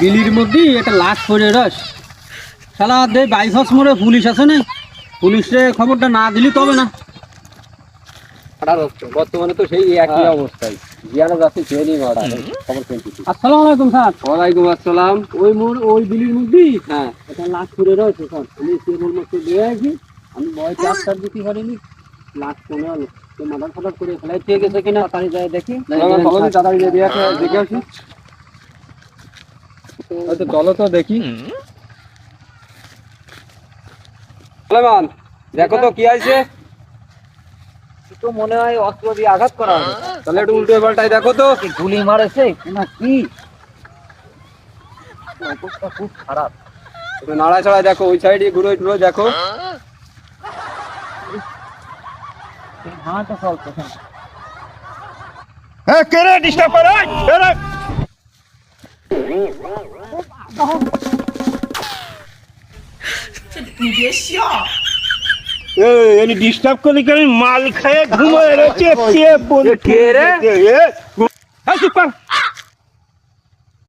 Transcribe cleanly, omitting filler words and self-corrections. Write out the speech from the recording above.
বিলির মধ্যে একটা লাশ পড়ে রস শালা দে বাইপাস মোড়ে পুলিশ আছে না, পুলিশে খবরটা না দিলি তবে না। বর্তমানে তো সেই একই অবস্থায় জিয়ানো যাচ্ছে ট্রেনিং অর্ডার খবর পেয়েছি। আসসালামু আলাইকুম স্যার। ওয়ালাইকুম আসসালাম। ওই মোড় ওই বিলির মধ্যেই হ্যাঁ একটা লাশ পড়ে রয়েছে স্যার, আমি কেবল মাত্র দিয়ে আসি, আমি ভয় চার্জটার দিতে পারিনি, লাশ পড়ে হলো তো মাথা ফাটার করে ফেলাই ঠিক আছে কিনা তাড়াতাড়ি যায় দেখি। তাড়াতাড়ি দেখে আসি। আচ্ছা চলো তো দেখি। সুলাইমান দেখো তো কি আছে। তো মনে হয় অস্ত্র দিয়ে আঘাত করা হবে। তাহলে একটু উল্টো পাল্টাই দেখো তো। গুলি মারেছে না কি, অবস্থা খুব খারাপ। একটু নাড়া ছাড়া দেখো, ওই সাইডে ঘুরে ঘুরে দেখো। হাঁটা চলছে কে রে ডিস্টার্ব করে? এনি ডিস্টার্ব করে কেন? মাল খায় ঘুমায় রয়েছে। কে রে? চুপ কর।